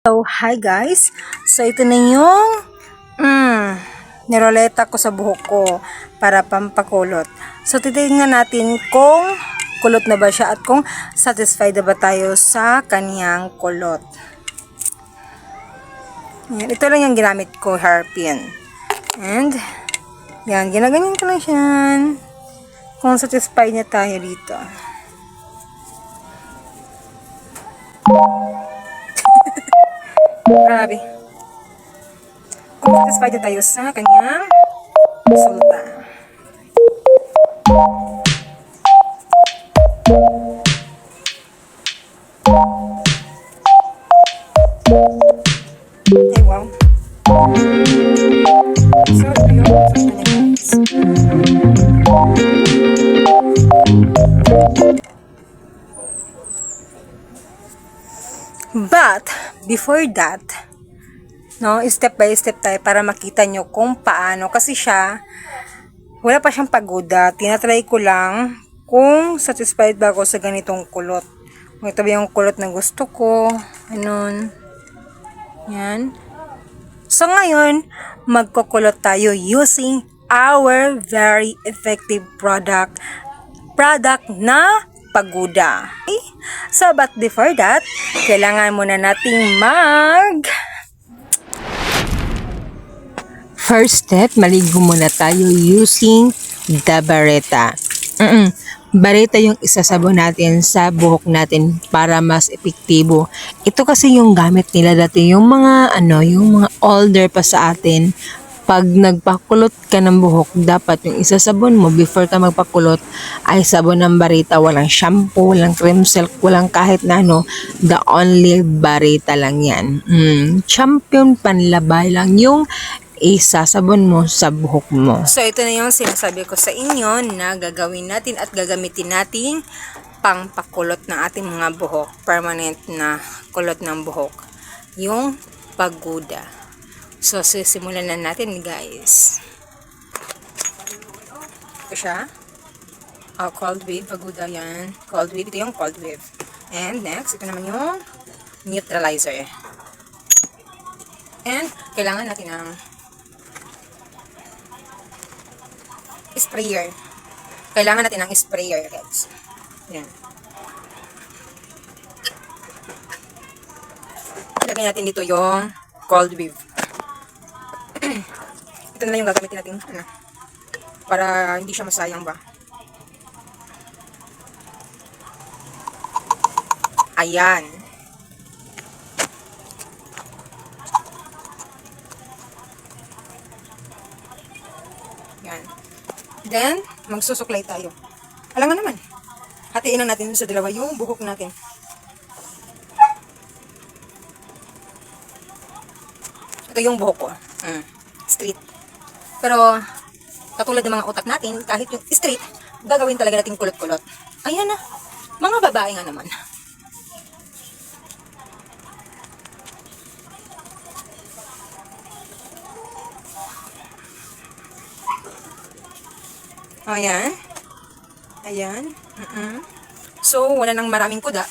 So, hi guys. So, ito na yung niroleta ko sa buhok ko para pampakulot. So, titingnan natin kung kulot na ba siya at kung satisfied na ba tayo sa kaniyang kulot. Yan, ito lang yung ginamit ko, hairpin. And, yan, ginaganyan ko lang siya. Kung satisfied na tayo dito. Grabe. Kung satisfied na tayo sa kanyang resulta. Ay, wow. So, ito yung resulta niya, guys. But, before that, no, step by step tayo para makita nyo kung paano. Kasi siya, wala pa siyang pagoda. Tinatry ko lang kung satisfied ba ako sa ganitong kulot. Kung ito ba yung kulot na gusto ko. Ganun. Yan. So, ngayon, magkukulot tayo using our very effective product na pagoda. Okay? So, but before that, kailangan muna nating First step, maligo muna tayo using the bareta. Bareta yung isasabon natin sa buhok natin para mas epektibo. Ito kasi yung gamit nila dati, yung mga older pa sa atin. Pag nagpakulot ka ng buhok, dapat yung isasabon mo before ka magpakulot ay sabon ng bareta. Walang shampoo, walang cream silk, walang kahit na ano. The only bareta lang yan. Champion panlabay lang yung isasabon mo sa buhok mo. So, ito na yung sinasabi ko sa inyo na gagawin natin at gagamitin nating pangpakulot ng ating mga buhok. Permanent na kulot ng buhok. Yung pagoda. So, sisimulan na natin, guys. Ito siya. Cold wave. Pagoda yan. Cold wave. Ito yung cold wave. And next, ito naman yung neutralizer. And, kailangan natin ng sprayer. Kailangan natin ng sprayer, guys. Yan. Ilagay natin dito yung cold wave. Ito na yung gagamitin natin para hindi siya masayang ba. Ayan. Yan. Then, magsusuklay tayo. Alam nga naman, hatiin lang natin sa dalawa yung buhok natin. Ito yung buhok ko. Straight. Pero, katulad ng mga utak natin, kahit yung straight, gagawin talaga natin kulot-kulot. Ayan na. Mga babae nga naman. Ayan. Ayan. So, wala nang maraming kuda.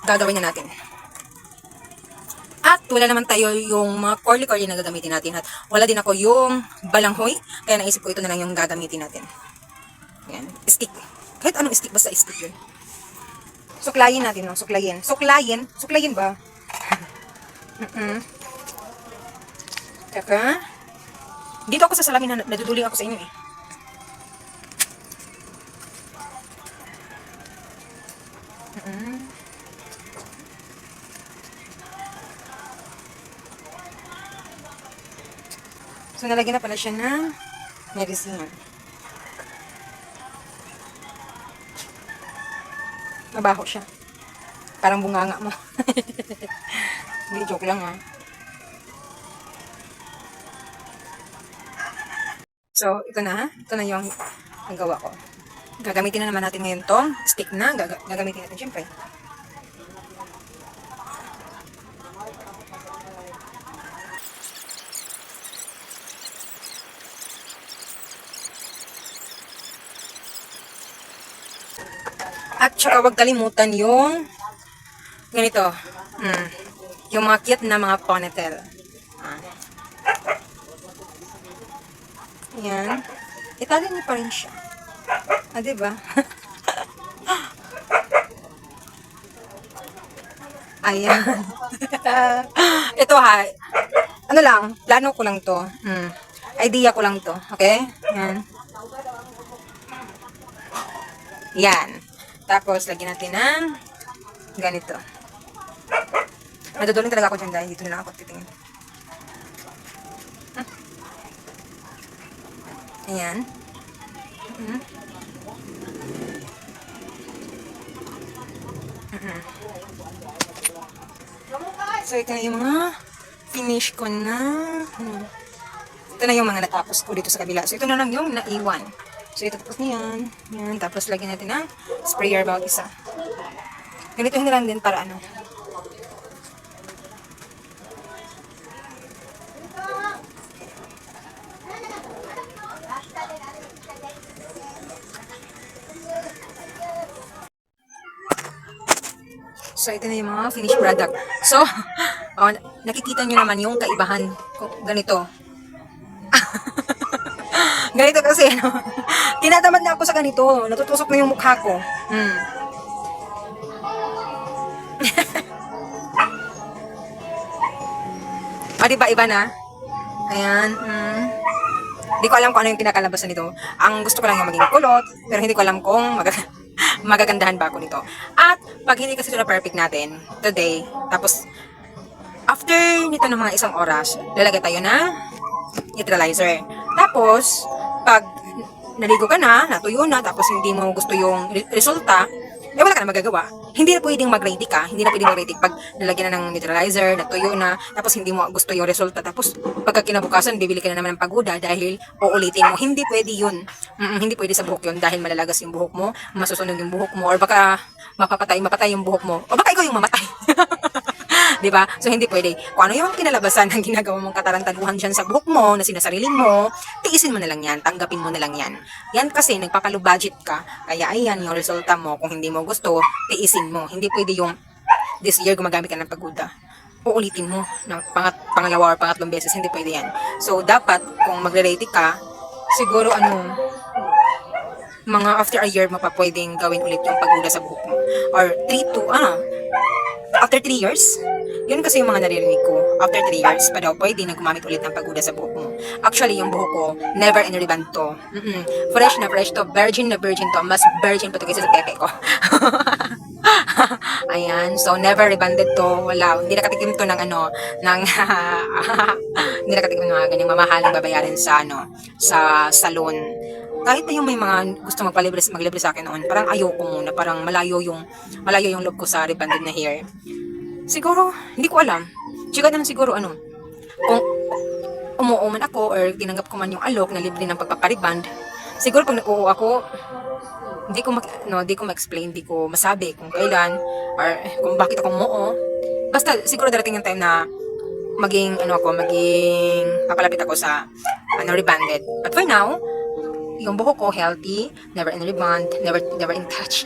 Gagawin na natin. At wala naman tayo yung mga curly-curly na gagamitin natin. At wala din ako yung balanghoy. Kaya naisip ko ito na lang yung gagamitin natin. Ayan. Stick. Kahit anong stick, basta stick yun. Suklayin natin, no? Suklayin. Suklayin ba? Teka. Dito ako sa salamin na naduduling ako sa inyo eh. So, nalagyan na pala siya ng medicine. Mabaho siya. Parang bunganga mo. Hindi, joke lang ha. So, ito na. Ito na yung nagawa ko. Gagamitin na naman natin ngayon tong stick na. Gagamitin natin syempre. At saka huwag kalimutan yung ganito. Yung mga cute na mga ponytail. Ah. Ayan. Itali niyo pa rin siya. Ah, diba? Ayan. Ito ha. Ano lang, plano ko lang to. Idea ko lang to. Okay? Ayan. Yan. Tapos, lagyan natin ng ganito. Maduduling talaga ako dyan dahil dito na lang ako titingin. Ayan. So, ito na yung mga finish ko na. Ito na yung mga natapos ko dito sa kabila. So, ito na lang yung naiwan. So, ito tapos na yan. Yan. Tapos, lagyan natin ng sprayer bawat isa. Ganito na lang din para ano. So, ito na yung mga finished product. So, nakikita nyo naman yung kaibahan. Ganito. Ganito kasi, no? Tinatamad na ako sa ganito. Natutusok na yung mukha ko. O, diba? Iba na? Ayan. Hindi ko alam kung ano yung kinakalabasan nito. Ang gusto ko lang yung maging kulot, pero hindi ko alam kung magagandahan ba ako nito. At, pag hindi kasi ito na perfect natin, today, tapos, after nito ng mga isang oras, lalagay tayo ng neutralizer. Tapos, pag naligo ka na, natuyo na, tapos hindi mo gusto yung resulta, wala ka na magagawa. Hindi na pwedeng mag-ready ka, hindi na pwedeng mag-ready pag nalagyan na ng neutralizer, natuyo na, tapos hindi mo gusto yung resulta, tapos pagka kinabukasan, bibili ka na naman ng pagoda dahil uulitin mo. Hindi pwede yun. Hindi pwede sa buhok yun dahil malalagas yung buhok mo, masusunog yung buhok mo, or baka mapatay yung buhok mo, o baka ikaw yung mamatay. Diba? So, hindi pwede. Kung ano yung kinalabasan ng ginagawa mong katarantaduhan dyan sa buhok mo, na sinasariling mo, tiisin mo na lang yan, tanggapin mo na lang yan. Yan kasi, nagpapalo budget ka, kaya ayan yung resulta mo. Kung hindi mo gusto, tiisin mo. Hindi pwede yung this year gumagamit ka ng pagoda. Uulitin mo ng pangalawa or pangatlong beses, hindi pwede yan. So, dapat, kung magre-ready ka, siguro mga after a year mo pa pwedeng gawin ulit yung pagoda sa buhok mo. Or after 3 years, yun kasi yung mga naririnig ko. After 3 years pa daw, pwede na gumamit ulit ng pagoda sa buhok mo. Actually, yung buhok ko, never in reband to. Fresh na fresh to. Virgin na virgin to. Mas virgin pa to kaysa sa pepe ko. Ayan. So, never rebanded to. Wala. Hindi nakatikim to ng hindi nakatikim ng mga ganyang mamahaling babayarin sa salon. Kahit na yung may mga gusto maglibre sa akin noon, parang ayoko muna, parang malayo yung loob ko sa rebanded na hair. Siguro, hindi ko alam. Siya na siguro kung umuo man ako or tinanggap ko man yung alok na libre ng pagpapariband, siguro pag nag-uo ako, hindi ko ma-explain, hindi ko masabi kung kailan or kung bakit ako umuo. Basta siguro darating yung time na maging papalapit ako sa rebanded. But for now, yung buhok ko healthy, never in rebond, never in touch.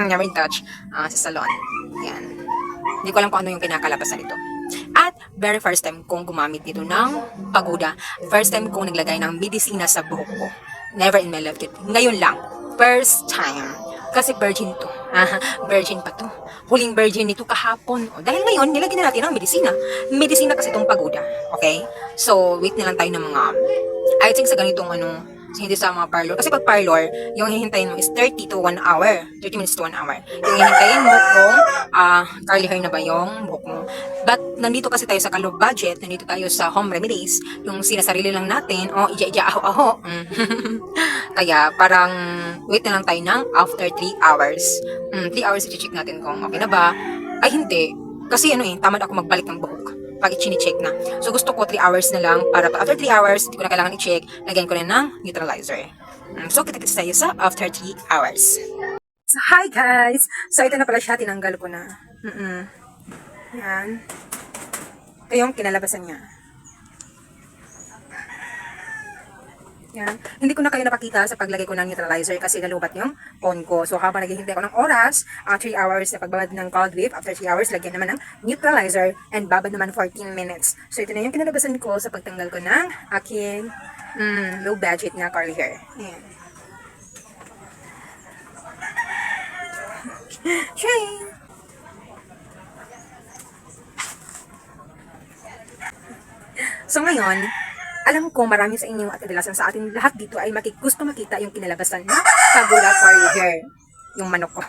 Never in touch sa salon. Yan. Hindi ko alam kung ano yung kinakalabasan nito. At very first time kong gumamit nito ng pagoda. First time kong naglagay ng medisina sa buhok ko. Never in my life. Ngayon lang. First time. Kasi virgin to. Virgin pa to. Huling virgin nito kahapon. Dahil ngayon, nilagyan na natin ng medisina. Medisina kasi itong pagoda. Okay? So, wait na lang tayo ng mga, I think sa ganitong hindi sa mga parlor. Kasi pag parlor, yung hihintayin mo is 30 to 1 hour. 30 minutes to 1 hour. Yung hihintayin mo kung curly hair na ba yung buhok mo. But nandito kasi tayo sa kalog budget, nandito tayo sa home remedies, yung sinasarili lang natin, aho. Kaya parang wait na lang tayo ng after 3 hours. 3 hours i-check natin kung okay na ba. Ay hindi. Kasi tamad ako magbalik ng buhok pag i-check na. So, gusto ko 3 hours na lang para after 3 hours, hindi ko na kailangan i-check, lagyan ko na ng neutralizer. So, kita-kita tayo sa after 3 hours. So, hi guys! So, ito na pala siya, tinanggal ko na. Yan. Ito yung kinalabasan niya. Yan. Hindi ko na kayo napakita sa paglagay ko ng neutralizer kasi nalubat yung phone ko. So habang naghihintay ako ng oras, 3 hours na pagbabad ng cold whip. After 3 hours, lagyan naman ng neutralizer and babad naman 14 minutes. So ito na yung kinalabasan ko sa pagtanggal ko ng aking low budget na curly hair. Ayan. Shame! So ngayon, alam ko marami sa inyo at kadalasan sa atin lahat dito ay gusto makita yung kinalabasan ng Pagoda curly hair. Yung manok ko.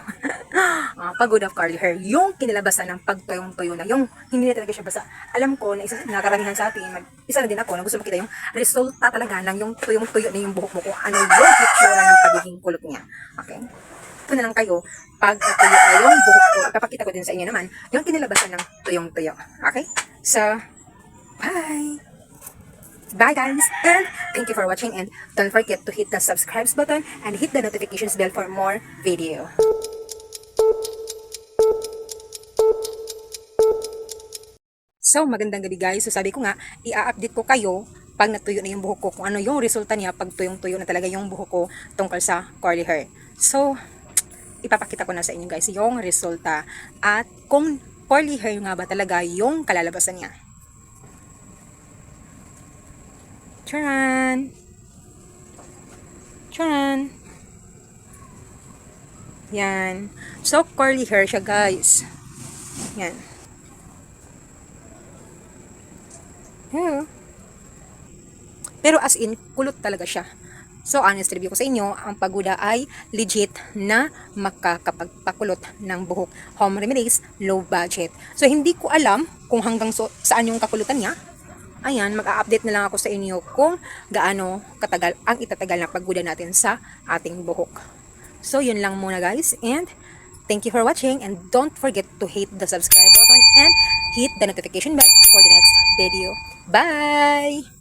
Pagoda curly hair. Yung kinalabasan ng pagtuyong-tuyo na. Yung hindi na talaga siya basa. Alam ko na isa na karamihan sa atin, isa na din ako na gusto makita yung resulta talaga ng yung tuyong-tuyo na yung buhok mo kung ano yung picture ng pagiging kulot niya. Okay? Ito na lang kayo, pag natuyo ay yung buhok ko, papakita ko din sa inyo naman yung kinalabasan ng tuyong-tuyo. Okay? So, bye! Bye guys, and thank you for watching, and don't forget to hit the subscribe button and hit the notifications bell for more video. So magandang gabi guys. So sabi ko nga, i-update ko kayo pag natuyo na yung buhok ko, kung ano yung resulta niya pag tuyong-tuyo na talaga yung buhok ko tungkol sa curly hair. So ipapakita ko na sa inyo guys yung resulta at kung curly hair nga ba talaga yung kalalabasan niya. Charan! Charan! Yan. So, curly hair siya, guys. Yan. Yeah. Pero as in, kulot talaga siya. So, honest review ko sa inyo, ang Pagoda ay legit na makakapagpakulot ng buhok. Home remedies, low budget. So, hindi ko alam kung hanggang saan yung kakulutan niya. Ayan, mag-a-update na lang ako sa inyo kung gaano katagal ang itatagal na pagguda natin sa ating buhok. So, yun lang muna guys. And, thank you for watching. And don't forget to hit the subscribe button and hit the notification bell for the next video. Bye!